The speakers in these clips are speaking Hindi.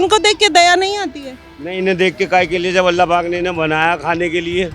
इनको देख के दया नहीं आती है? नहीं, इन्हें देख के काय के लिए, जब अल्लाह पाक ने इन्हें बनाया खाने के लिए।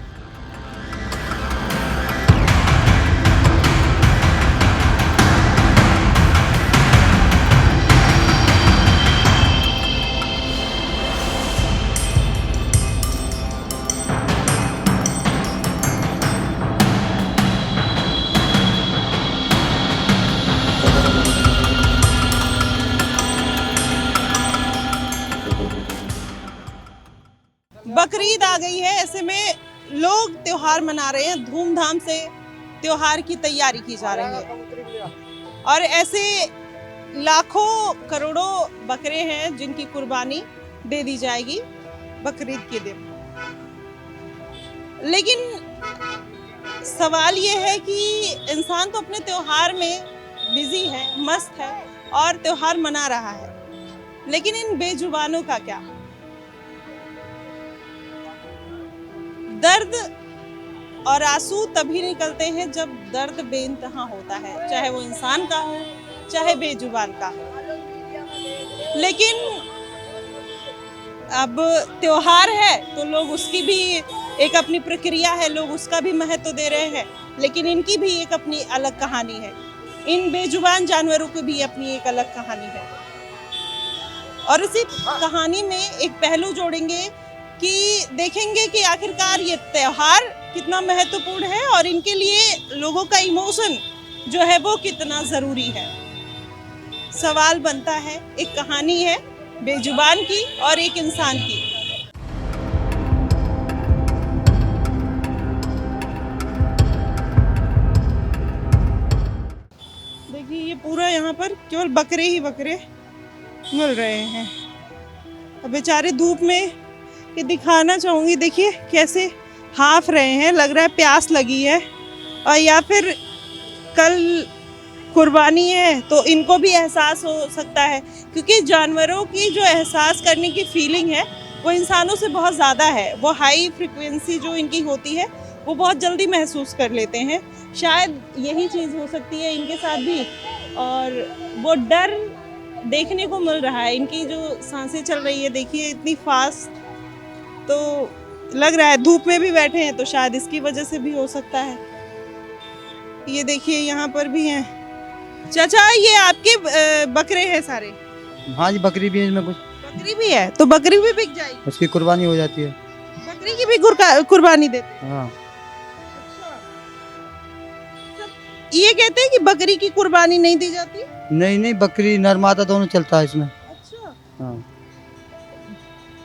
बकरीद आ गई है, ऐसे में लोग त्योहार मना रहे हैं, धूमधाम से त्योहार की तैयारी की जा रही है और ऐसे लाखों करोड़ों बकरे हैं जिनकी कुर्बानी दे दी जाएगी बकरीद के दिन। लेकिन सवाल ये है कि इंसान तो अपने त्योहार में बिजी है, मस्त है और त्योहार मना रहा है, लेकिन इन बेजुबानों का क्या? दर्द और आंसू तभी निकलते हैं जब दर्द बेइंतहा होता है, चाहे वो इंसान का हो चाहे बेजुबान का हो। लेकिन अब त्योहार है तो लोग उसकी भी एक अपनी प्रक्रिया है, लोग उसका भी महत्व दे रहे हैं, लेकिन इनकी भी एक अपनी अलग कहानी है। इन बेजुबान जानवरों की भी अपनी एक अलग कहानी है और इसी कहानी में एक पहलू जोड़ेंगे कि देखेंगे कि आखिरकार ये त्योहार कितना महत्वपूर्ण है और इनके लिए लोगों का इमोशन जो है वो कितना ज़रूरी है। सवाल बनता है, एक कहानी है बेजुबान की और एक इंसान की। देखिए ये पूरा यहाँ पर केवल बकरे ही बकरे मिल रहे हैं। अब बेचारे धूप में ये दिखाना चाहूँगी, देखिए कैसे हाफ रहे हैं, लग रहा है प्यास लगी है और या फिर कल कुर्बानी है तो इनको भी एहसास हो सकता है, क्योंकि जानवरों की जो एहसास करने की फीलिंग है वो इंसानों से बहुत ज़्यादा है। वो हाई फ्रिक्वेंसी जो इनकी होती है वो बहुत जल्दी महसूस कर लेते हैं। शायद यही चीज़ हो सकती है इनके साथ भी और वो डर देखने को मिल रहा है। इनकी जो सांसें चल रही है देखिए इतनी फास्ट, तो लग रहा है धूप में भी बैठे हैं तो शायद इसकी वजह से भी हो सकता है। ये देखिए यहाँ पर भी हैं। चाचा ये आपके बकरे हैं सारे? हाँ जी, बकरी भी है इसमें कुछ। बकरी भी है तो बकरी भी बिक जाएगी? उसकी कुर्बानी हो जाती है। बकरी की भी कुर्बानी देते हैं? हाँ। ये कहते हैं कि बकरी की कुर्बानी नहीं दी जाती? नहीं नहीं, बकरी नर मादा दोनों चलता है इसमें। अच्छा हाँ।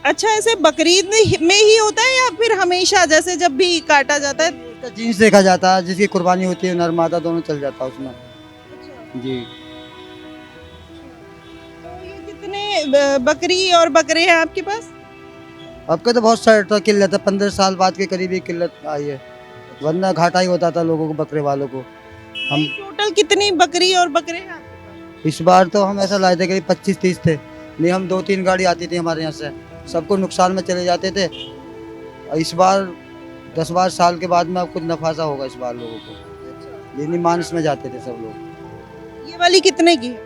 अच्छा, ऐसे बकरीद में ही होता है या फिर हमेशा जैसे जब भी काटा जाता है? उसका जीन्स देखा जाता है, जिसकी कुर्बानी होती है नर मादा दोनों चल जाता है उसमें। अच्छा। जी। तो ये कितने बकरी और बकरे हैं आपके पास? आपका तो बहुत सारा किल्लत है, 15 साल बाद के करीब ये किल्लत आई है, वरना घाटा ही होता था लोगों को, बकरे वालों को। हम टोटल कितनी बकरी और बकरे हैं आपके पास? इस बार तो हम ऐसा लाए थे करीब 25-30 थे, नहीं हम 2-3 गाड़ी आती थी हमारे यहाँ से, सबको नुकसान में चले जाते थे। इस बार 10-12 साल के बाद में अब कुछ नफासा होगा इस बार लोगों को, जितनी मानस में जाते थे सब लोग। ये वाली कितने की है?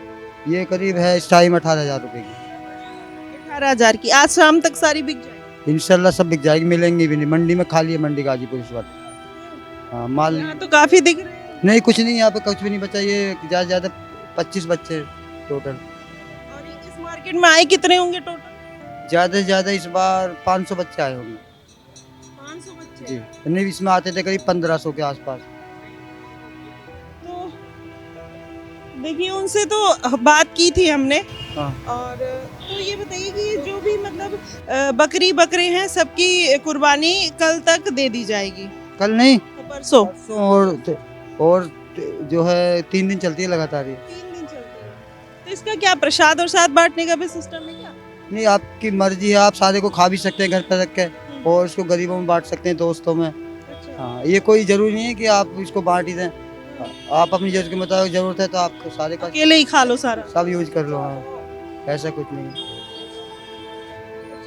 ये करीब है इस टाइम 18,000 रुपए की। 18,000 की। आज शाम तक सारी बिक जाएगी इंशाल्लाह सब बिक जाएगी, मिलेंगी भी नहीं। मंडी में खाली है, मंडी गाजीपुर इस बार। हाँ माल यहाँ तो काफी दिख रहे हैं। नहीं, कुछ नहीं, यहाँ पे कुछ भी नहीं बचा। ये ज़्यादा से ज़्यादा 25 बच्चे टोटल। और इस मार्केट में आए कितने होंगे टोटल? ज़्यादा से ज़्यादा इस बार 500 बच्चे आए होंगे 500 बच्चे जी। नहीं, इसमें आते थे करीब 1500 के आसपास। तो देखिए उनसे तो बात की थी हमने। हाँ। और तो ये बताइए कि जो भी मतलब बकरी बकरे हैं सबकी कुर्बानी कल तक दे दी जाएगी? कल नहीं, परसों और जो है 3 दिन चलती है लगातार ये। 3 दिन चलते हैं। तो इसका क्या प्रसाद और साथ बांटने का भी सिस्टम है क्या? नहीं, आपकी मर्जी है, आप सारे को खा भी सकते हैं घर पे रख के और इसको गरीबों में बांट सकते हैं, दोस्तों में। अच्छा। हाँ, ये कोई जरूरी नहीं है कि आप इसको बांट ही दें। आप अपनी जरूरत के मुताबिक, जरूरत है तो आप सारे का अकेले ही खा लो सारा? सब यूज कर लो। हाँ, ऐसा कुछ नहीं है।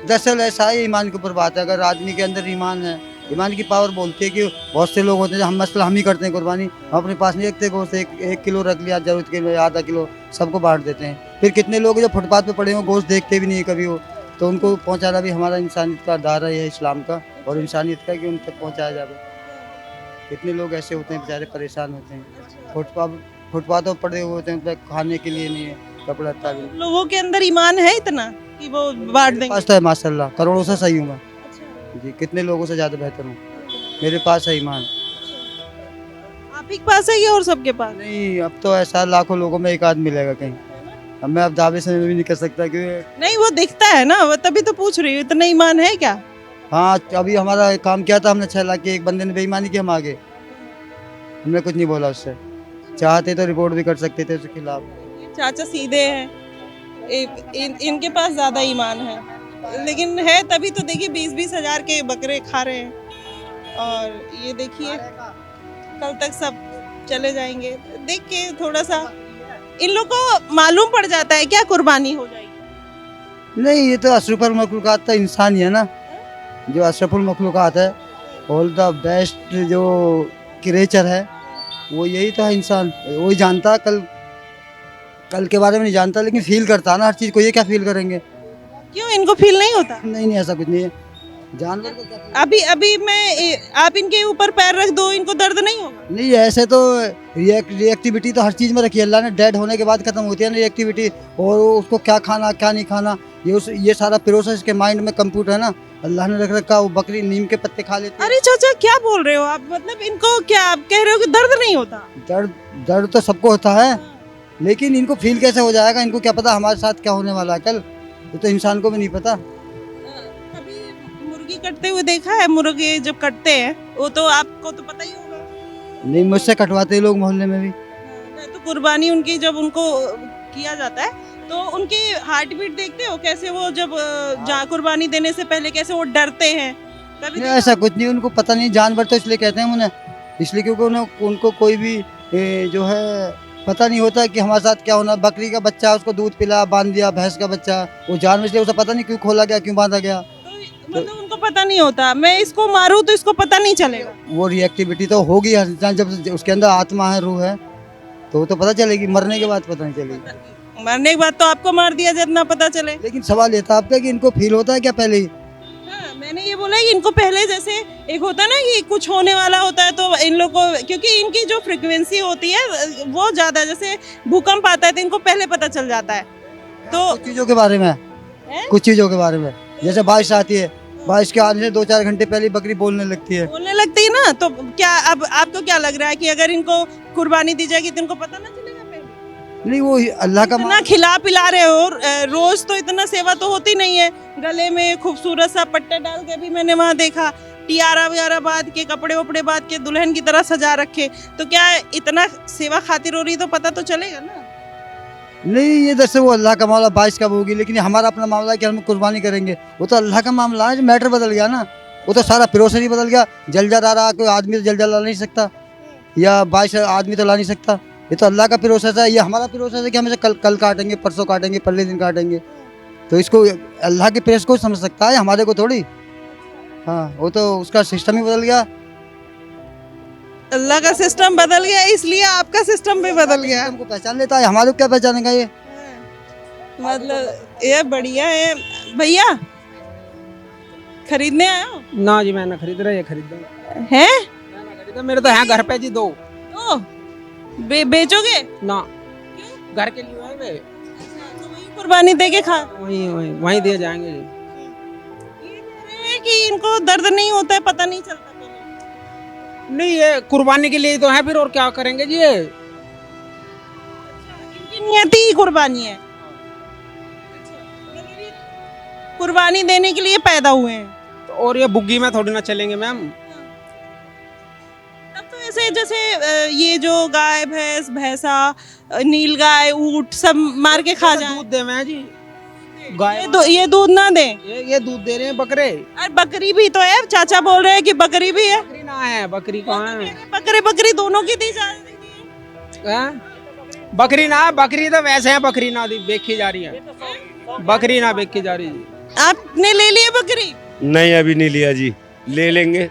दरअसल ऐसा है, ईमान के ऊपर बात है। अगर आदमी के अंदर ईमान है, ईमान की पावर बोलती है कि बहुत से लोग होते हैं, हम ही करते हैं कुर्बानी, हम अपने पास नहीं रखते गोश्त, 1 किलो रख लिया, जरूरत के लिए आधा किलो सबको बांट देते हैं। फिर कितने लोग जो फुटपाथ पे पड़े हो गोश्त देखते भी नहीं कभी, वो तो उनको पहुंचाना भी हमारा इंसानियत का दायरा है इस्लाम का और इंसानियत का कि उन तक पहुंचाया जाए। कितने लोग ऐसे होते हैं बेचारे परेशान होते हैं, फुटपाथों पर पड़े हुए होते हैं, उन पे खाने के लिए नहीं है, कपड़ा लत्ता भी नहीं। लोगों के अंदर ईमान है इतना कि वो बांट देंगे? पास तो है माशाल्लाह, करोड़ों से सही हूँ मैं जी, कितने लोगों से ज़्यादा बेहतर हूँ, मेरे पास है ईमान। आप ही के पास है या और सबके पास? नहीं, अब तो ऐसा लाखों लोगों में एक आध मिलेगा कहीं। अब मैं अब दावे से भी नहीं कर सकता क्योंकि नहीं, वो दिखता है ना, वो तभी तो पूछ रही हूँ, इतना ईमान है क्या? हाँ, अभी हमारा काम किया था हमने 6 लाख की, एक बंदे ने बेईमानी की, हम आगे हमने कुछ नहीं बोला उससे, चाहते तो रिपोर्ट भी कर सकते थे उसके खिलाफ। चाचा सीधे हैं, इनके पास ज्यादा ईमान है, लेकिन है तभी तो देखिए 20-20 हजार के बकरे खा रहे हैं। और ये देखिए कल तक सब चले जाएंगे। देख के थोड़ा सा इन लोग को मालूम पड़ जाता है क्या कुर्बानी हो जाएगी? नहीं, ये तो अशरफुल मखलूकात तो इंसान ही है ना, जो अशरफुल मखलूकात है, ऑल द बेस्ट जो क्रिएचर है वो यही तो है इंसान। वही जानता, कल के बारे में नहीं जानता लेकिन फील करता है ना हर चीज़ को। ये क्या फील करेंगे? क्यों, इनको फील नहीं होता? नहीं, ऐसा कुछ नहीं है, जानवर को क्या feel- अभी आप इनके ऊपर पैर रख दो, इनको दर्द नहीं होगा? नहीं, ऐसे तो रिएक्टिविटी तो हर चीज़ में रखी है अल्लाह ने, डेड होने के बाद खत्म होती है ना रिएक्टिविटी, और उसको क्या खाना क्या नहीं खाना ये सारा प्रोसेस के माइंड में कंप्यूटर है ना, अल्लाह ने रख रखा। वो बकरी नीम के पत्ते खा लेती है। अरे चाचा क्या बोल रहे हो आप? मतलब इनको क्या आप कह रहे हो कि दर्द नहीं होता? दर्द तो सबको होता है, लेकिन इनको फील कैसे हो जाएगा? इनको क्या पता हमारे साथ क्या होने वाला है कल, ये तो इंसान को भी नहीं पता। कभी मुर्गी कटते हुए देखा है? मुर्गे जब कटते हैं वो तो आपको तो पता ही होगा। नहीं, मुझसे कटवाते हैं लोग मोहल्ले में भी। तो कुर्बानी उनकी जब उनको किया जाता है तो उनकी हार्ट बीट देखते हो कैसे? वो जब कुर्बानी देने से पहले कैसे वो डरते हैं? कभी नहीं, ऐसा कुछ नहीं, उनको पता नहीं, जानवर तो इसलिए कहते हैं उन्हें, इसलिए क्योंकि उनको कोई भी जो है पता नहीं होता कि हमारे साथ क्या होना। बकरी का बच्चा, उसको दूध पिला बांध दिया, भैंस का बच्चा, वो जानवर इसलिए उसे पता नहीं क्यों खोला गया, क्यों बांधा गया, मतलब उनको पता नहीं होता मैं इसको मारूं तो इसको पता नहीं चलेगा। वो रिएक्टिविटी तो होगी हर इंसान, जब उसके अंदर आत्मा है, रूह है, तो वो तो पता चलेगी, मरने के बाद पता नहीं चलेगी। मरने के बाद तो आपको मार दिया जितना पता चले। लेकिन सवाल ये था आपका कि इनको फील होता है क्या पहले ही? हाँ, मैंने ये बोला कि इनको पहले जैसे एक होता है ना कि कुछ होने वाला होता है तो इन लोग को, क्योंकि इनकी जो फ्रिक्वेंसी होती है वो ज्यादा, जैसे भूकंप आता है तो इनको पहले पता चल जाता है। तो कुछ चीज़ों के बारे में, कुछ चीज़ों के बारे में, जैसे बारिश आती है, बारिश के आने से 2-4 घंटे पहले ही बकरी बोलने लगती है। बोलने लगती है ना, तो क्या अब आपको क्या लग रहा है कि अगर इनको कुर्बानी दी जाएगी तो इनको पता ना चलेगा पहले? नहीं, वो अल्लाह का इतना खिला पिला रहे हो, रोज तो इतना सेवा तो होती नहीं है। गले में खूबसूरत सा पट्टे डाल के भी मैंने वहाँ देखा, टियारा वियारा बांध के, कपड़े वपड़े बांध के दुल्हन की तरह सजा रखे, तो क्या इतना सेवा खातिर हो रही तो पता तो चलेगा ना। नहीं, ये जैसे वो अल्लाह का मामला, बारिश कब होगी, लेकिन हमारा अपना मामला है कि हम कुर्बानी करेंगे, वो तो अल्लाह का मामला है। मैटर बदल गया ना, वो तो सारा प्रोसेस ही बदल गया। जलजल आ रहा, कोई आदमी तो जलजल ला नहीं सकता, या बारिश आदमी तो ला नहीं सकता, ये तो अल्लाह का प्रोसेस है। ये हमारा प्रोसेस है कि हम इसे कल काटेंगे, परसों काटेंगे, परले दिन काटेंगे, तो इसको अल्लाह के प्रेस को समझ सकता है, हमारे को थोड़ी। हाँ, वो तो उसका सिस्टम ही बदल गया। अल्लाह का सिस्टम बदल गया इसलिए आपका सिस्टम भी बदल गया। हमको पहचान लेता है, हमारे को क्या पहचानेगा ये? मतलब ये बढ़िया है। भैया खरीदने आए हो? ना जी, मैं ना खरीद रहा, ये खरीद रहा हैं? मैं ना खरीदा, मेरे तो यहाँ घर पे जी 2 तो बेचोगे? ना, घर के लिए है वे, तो वही कुर्बानी दे के खा। वहीं दिए जाएंगे जी। ये कह रहे हैं कि इनको दर्द नहीं होता है, पता नहीं चलता पहले। नहीं, ये कुर्बानी के लिए तो है, फिर और क्या करेंगे जी ये? इनकी नियति ही कुर्बानी है। कुर्बानी देने के लिए पैदा हुए हैं। तो और ये बुग्गी में थोड़ी ना चलेंगे मैम। तब तो ऐसे जैसे ये जो गाय भैंस, भैंसा, नील गाय, ऊंट सब मार के खा जाए। दूध दे मैं जी, गाय ये दूध ना दे। ये दूध दे रहे हैं बकरे। अरे बकरी भी तो है, चाचा बोल रहे हैं कि बकरी भी है। बकरी ना है, बकरी कहाँ है? बकरी दोनों की दी जा रही है। हैं? बकरी ना, बकरी तो वैसे है, बकरी ना दी बेची जा रही है, बकरी ना बेची जा रही है। आपने ले लिया बकरी? नहीं, अभी नहीं लिया जी, ले लेंगे।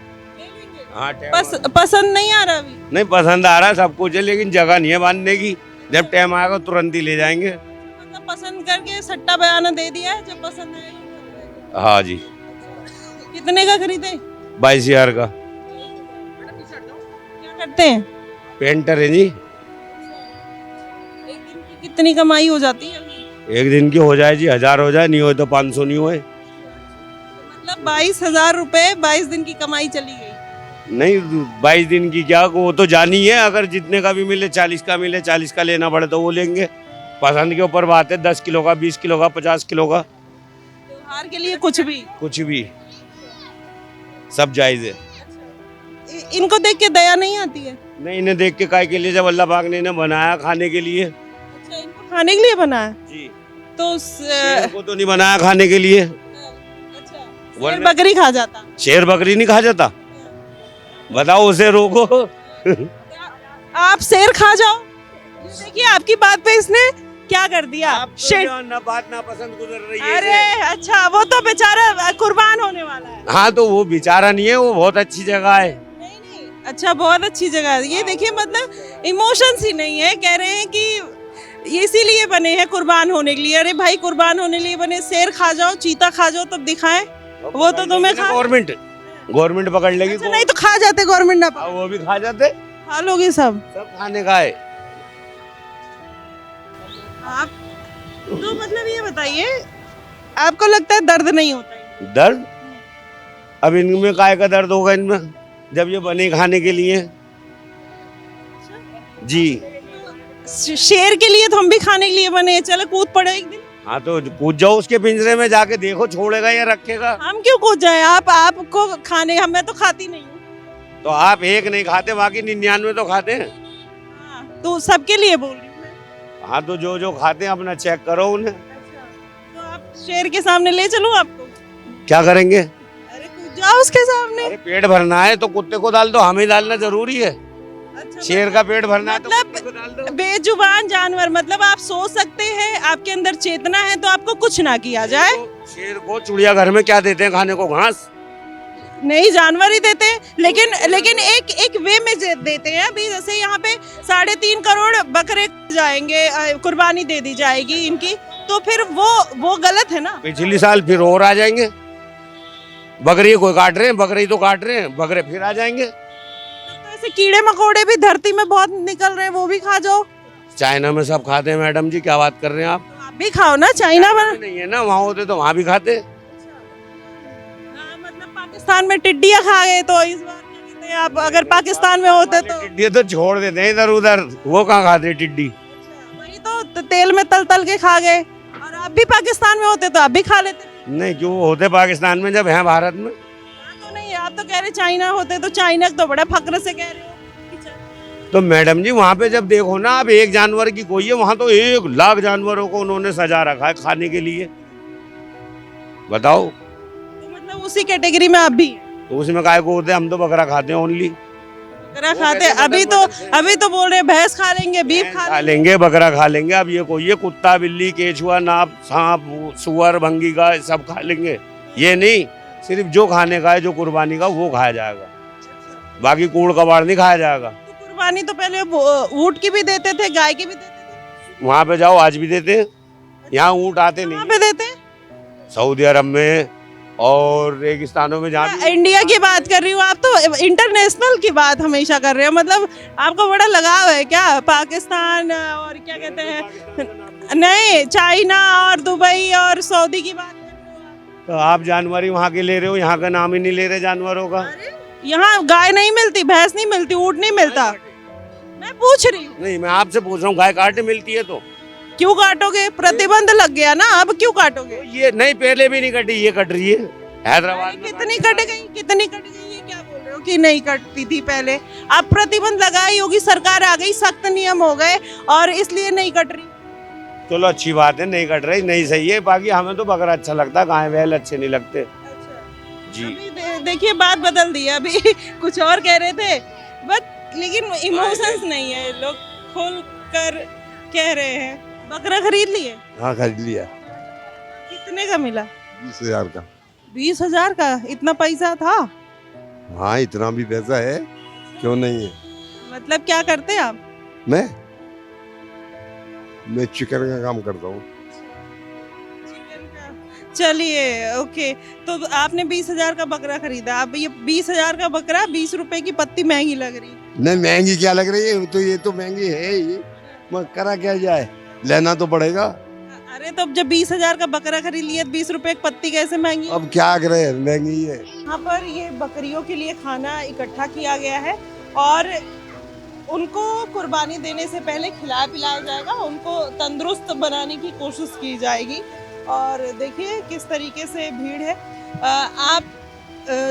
हाँ, पसंद नहीं आ रहा अभी? नहीं, पसंद आ रहा है सब कुछ है, लेकिन जगह नहीं है बांधने की। जब टाइम आएगा तुरंत ही ले जाएंगे। मतलब पसंद करके सट्टा बयाना दे दिया है, जब पसंद आएगा हाँ जी, कितने का खरीदे? 22,000 का। क्या करते हैं? पेंटर है जी। एक दिन की कितनी कमाई हो जाती है? एक दिन की हो जाए जी, 1000 हो जाए, नहीं हो तो 500 नहीं होए। मतलब 22,000 रुपए 22 दिन की कमाई चली गई। नहीं, 22 दिन की क्या, वो तो जानी है। अगर जितने का भी मिले, 40 का मिले, 40 का लेना पड़े तो वो लेंगे। पसंद के ऊपर बात है, 10 किलो का, 20 किलो का, 50 किलो का, त्योहार के लिए कुछ भी। कुछ भी, सब जायज है। इनको देख के दया नहीं आती है? नहीं, इन्हें देख के काय के लिए, जब अल्लाह पाक ने इन्हें बनाया खाने के लिए। अच्छा, इनको खाने के लिए बना है जी, तो शेर को तो नहीं बनाया खाने के लिए। अच्छा, शेर वरना- बकरी खा जाता। शेर बकरी नहीं खा जाता, बताओ उसे रोको। आप शेर खा जाओ। देखिए आपकी बात पे इसने क्या कर दिया। आप तो शेर। जो ना बात ना पसंद गुजर रही है अरे इसे। अच्छा, वो तो बेचारा कुर्बान होने वाला है। हाँ, तो वो बेचारा नहीं है, वो बहुत अच्छी जगह है। नहीं नहीं, अच्छा, बहुत अच्छी जगह है ये। देखिए मतलब इमोशंस ही नहीं है। कह रहे हैं कि इसीलिए बने हैं कुर्बान होने के लिए। अरे भाई, कुर्बान होने के लिए बने, शेर खा जाओ, चीता खा जाओ, तब दिखाएं। वो तो तुम्हें खा। गवर्नमेंट पकड़ लेगी। अच्छा, नहीं तो खा जाते, गवर्नमेंट ना हाँ, वो भी खा जाते, खा लोगे सब सब खाने का है। आप। तो मतलब ये बताइए, आपको लगता है दर्द नहीं होता है? दर्द, अब इनमें काय का दर्द होगा इनमें, जब ये बने खाने के लिए। जी, शेर के लिए तो हम भी खाने के लिए बने हैं। चलो कूद पड़े एक दिन। हाँ, तो कूद जाओ उसके पिंजरे में जाके, देखो छोड़ेगा या रखेगा। हम क्यों कूद जाए? आपको खाने, मैं तो खाती नहीं हूँ। तो आप एक नहीं खाते, बाकी 99 तो खाते हैं। हाँ, तो सबके लिए बोल रही हूँ मैं। हाँ, तो जो जो खाते हैं अपना चेक करो उन्हें। तो आप शेर के सामने ले चलूं आपको? क्या करेंगे? अरे कूद जाओ उसके सामने। अरे पेट भरना है तो कुत्ते को डाल दो, हमें डालना जरूरी है। अच्छा, शेर का पेट भरना है तो मतलब कुत्ते को डाल दो। बेजुबान जानवर, मतलब आप सोच सकते हैं, आपके अंदर चेतना है, तो आपको कुछ ना किया जाए। शेर को चिड़ियाघर में क्या देते हैं खाने को? घास। नहीं, जानवर ही देते हैं, लेकिन एक वे में देते हैं। अभी जैसे यहाँ पे 3.5 करोड़ बकरे जाएंगे, कुर्बानी दे दी जाएगी इनकी, तो फिर वो गलत है ना। पिछली साल फिर और आ जाएंगे। बकरी कोई काट रहे हैं, बकरी तो काट रहे हैं, बकरे फिर आ जाएंगे। तो ऐसे कीड़े मकोड़े भी धरती में बहुत निकल रहे हैं, वो भी खा जाओ। चाइना में सब खाते हैं मैडम जी, क्या बात कर रहे हैं आप? तो आप भी खाओ ना, चाइना में। नहीं है ना, वहाँ होते तो वहाँ भी खाते। हाँ, मतलब पाकिस्तान में टिड्डियाँ खा गए, तो इस बार क्या कहते हैं, आप अगर पाकिस्तान में होते तो। टिड्डी तो छोड़ देते हैं इधर उधर, वो कहाँ खाते हैं टिड्डी? वही तो तेल में तल के खा गए। और आप भी पाकिस्तान में होते तो आप भी खा लेते। नहीं, क्यों होते पाकिस्तान में जब है भारत में? तो नहीं, आप तो कह रहे चाइना होते, तो चाइना तो बड़ा फक्र से कह रहे हो कि तो मैडम जी, वहाँ पे जब देखो ना, आप एक जानवर की कोई है, वहाँ तो 1 लाख जानवरों को उन्होंने सजा रखा है खाने के लिए। बताओ, तो मतलब उसी कैटेगरी में आप भी हैं। तो उसमें काय को होते हैं? हम तो बकरा खाते हैं ओनली। बकरा खाते हैं। अभी तो बोल रहे हैं भैंस खा लेंगे, बीफ खा लेंगे, बकरा खा लेंगे। अब ये कोई है कुत्ता, बिल्ली, केचुआ, नाप, सांप, सुअर, भंगी का सब खा लेंगे। ये नहीं, सिर्फ जो खाने का है, जो कुर्बानी का, वो खाया जाएगा। बाकी कूड़ कबाड़ नहीं खाया जाएगा। तो कुर्बानी तो पहले ऊँट की भी देते थे, गाय की भी देते थे। वहाँ पे जाओ, आज भी देते हैं। यहाँ ऊँट आते कहाँ नहीं। पे देते हैं? सऊदी अरब में और रेगिस्तानों में जहाँ मैं इंडिया की बात कर रही हूँ, आप तो इंटरनेशनल की बात हमेशा कर रहे हो। मतलब आपको बड़ा लगाव है क्या पाकिस्तान और क्या कहते हैं, नहीं, चाइना और दुबई और सऊदी की बात कर रहे हो आप? तो आप जानवर ही वहाँ के ले रहे हो, यहाँ का नाम ही नहीं ले रहे जानवरों का। यहाँ गाय नहीं मिलती, भैंस नहीं मिलती, ऊँट नहीं मिलता। मैं पूछ रही हूँ। नहीं, मैं आपसे पूछ रहा हूँ, गाय काटे मिलती है तो क्यों काटोगे? प्रतिबंध लग गया ना, अब क्यों काटोगे? ये नहीं, पहले भी नहीं कटी, ये कट रही है हैदराबाद में। कितनी कट गई, कितनी कट गई? ये क्या बोल रहे हो कि नहीं कटती थी पहले? अब प्रतिबंध लगाई होगी, सरकार आ गई, सख्त नियम हो गए और इसलिए नहीं कट रही। चलो अच्छी बात है, नहीं कट रही, नहीं सही है। बाकी हमें तो बकरा अच्छा लगता है, गाय बैल अच्छे नहीं लगते जी। अभी देखिए बात बदल दी है। अभी कुछ और कह रहे थे, बट लेकिन इमोशंस नहीं है, लोग खोल कर कह रहे हैं। बकरा खरीद लिए? हाँ, खरीद लिया। कितने का मिला? 20,000 का। 20,000 का? इतना पैसा था? हाँ, इतना भी पैसा है, क्यों नहीं है। मतलब क्या करते हैं आप? मैं चिकन का काम करता हूँ। चलिए ओके। तो आपने 20,000 का बकरा खरीदा, अब ये 20,000 का बकरा 20 रुपए की पत्ती महंगी लग रही है। नहीं महंगी क्या लग रही है, तो ये तो महंगी है ही, मगर करा क्या जाए, लेना तो पड़ेगा। अरे तो अब जब 20,000 का बकरा खरीद लिया 20 रुपए की पत्ती कैसे महंगी? अब क्या करे, महंगी है। यहाँ पर ये बकरियों के लिए खाना इकट्ठा किया गया है और उनको कुर्बानी देने से पहले खिलाया पिलाया जाएगा, उनको तंदुरुस्त बनाने की कोशिश की जाएगी। और देखिए किस तरीके से भीड़ है। आप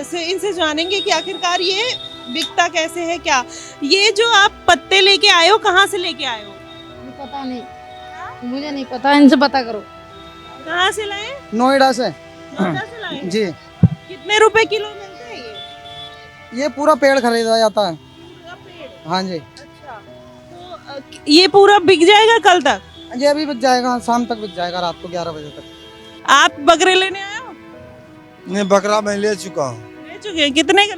से इनसे जानेंगे कि आखिरकार ये बिकता कैसे है क्या। ये जो आप पत्ते लेके आए हो, कहाँ से लेके आए हो? पता नहीं, मुझे नहीं पता, इनसे पता करो। कहाँ से लाए? नोएडा से। नोएडा से लाए? जी, कितने रुपए किलो मिलते हैं ये पूरा पेड़ खरीदा जाता है। पूरा पेड़? हाँ जी, अच्छा, तो ये पूरा बिक जाएगा कल तक? ये अभी बिक जाएगा, शाम तक बिक जाएगा, रात को 11 बजे तक। आप बकरे लेने आए हो? नहीं, बकरा मैं ले चुका हूँ। ले चुके हैं? कितने का?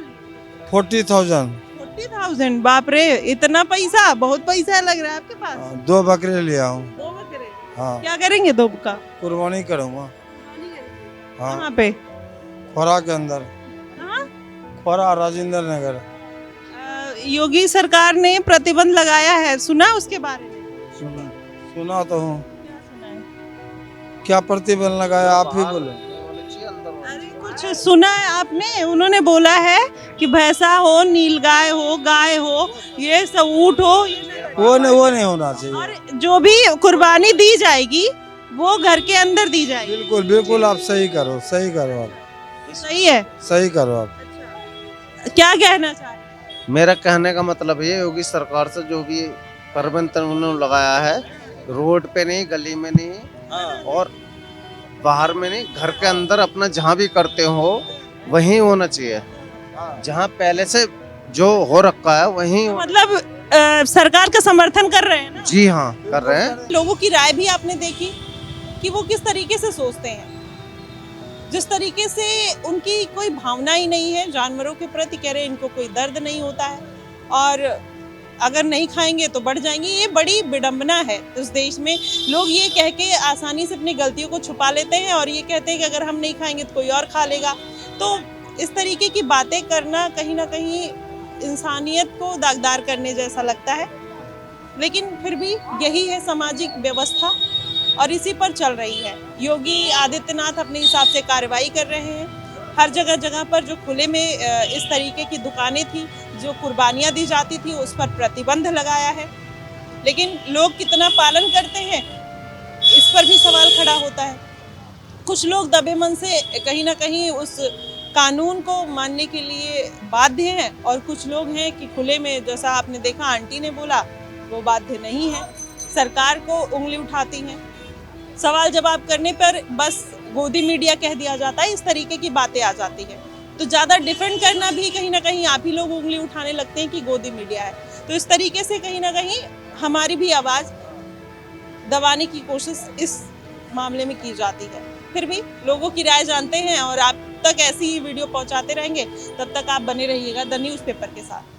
40,000। 40,000? बाप रे, इतना पैसा, बहुत पैसा लग रहा है आपके पास। 2 बकरे लिया हूँ। 2 बकरे? हाँ, क्या करेंगे 2 का? कुर्बानी करूँगा। हाँ, कहाँ पे? खोरा के अंदर, कहाँ? खोरा राजेंद्र नगर। योगी सरकार ने प्रतिबंध लगाया है, सुना उसके बारे में? सुना तो हूँ। क्या सुना है? क्या प्रतिबंध लगाया, आप ही बोले। अरे कुछ सुना है आपने? उन्होंने बोला है कि भैंसा हो, नीलगाय हो, गाय हो, ये सब ऊँट हो, वो नहीं होना चाहिए। और जो भी कुर्बानी दी जाएगी वो घर के अंदर दी जाएगी। बिल्कुल बिल्कुल, आप सही करो आप, सही है? सही करो आप। क्या कहना चाह रहे हैं? मेरा कहने का मतलब ये, योगी सरकार से जो भी प्रतिबंध उन्होंने लगाया है, रोड पे नहीं, गली में नहीं और बाहर में नहीं, घर के अंदर अपना जहाँ भी करते हो वहीं होना चाहिए। जहाँ पहले से जो हो रखा है वहीं। मतलब सरकार का समर्थन कर रहे हैं ना? जी हाँ, कर रहे हैं। लोगों की राय भी आपने देखी कि वो किस तरीके से सोचते हैं, जिस तरीके से उनकी कोई भावना ही नहीं है जानवरों के प्रति। कह रहे इनको कोई दर्द नहीं होता है और अगर नहीं खाएंगे तो बढ़ जाएंगे। ये बड़ी विडंबना है इस देश में। लोग ये कह के आसानी से अपनी गलतियों को छुपा लेते हैं और ये कहते हैं कि अगर हम नहीं खाएंगे तो कोई और खा लेगा। तो इस तरीके की बातें करना कहीं ना कहीं इंसानियत को दागदार करने जैसा लगता है, लेकिन फिर भी यही है सामाजिक व्यवस्था और इसी पर चल रही है। योगी आदित्यनाथ अपने हिसाब से कार्रवाई कर रहे हैं। हर जगह जगह पर जो खुले में इस तरीके की दुकानें थी, जो कुर्बानियाँ दी जाती थी, उस पर प्रतिबंध लगाया है, लेकिन लोग कितना पालन करते हैं इस पर भी सवाल खड़ा होता है। कुछ लोग दबे मन से कहीं ना कहीं उस कानून को मानने के लिए बाध्य हैं और कुछ लोग हैं कि खुले में, जैसा आपने देखा आंटी ने बोला, वो बाध्य नहीं है, सरकार को उंगली उठाती हैं। सवाल जवाब करने पर बस गोदी मीडिया कह दिया जाता है, इस तरीके की बातें आ जाती हैं। तो ज़्यादा डिफेंड करना भी कहीं ना कहीं आप ही लोग उंगली उठाने लगते हैं कि गोदी मीडिया है। तो इस तरीके से कहीं ना कहीं हमारी भी आवाज़ दबाने की कोशिश इस मामले में की जाती है। फिर भी लोगों की राय जानते हैं और आप तक ऐसी ही वीडियो पहुंचाते रहेंगे। तब तक आप बने रहिएगा द न्यूज़पेपर के साथ।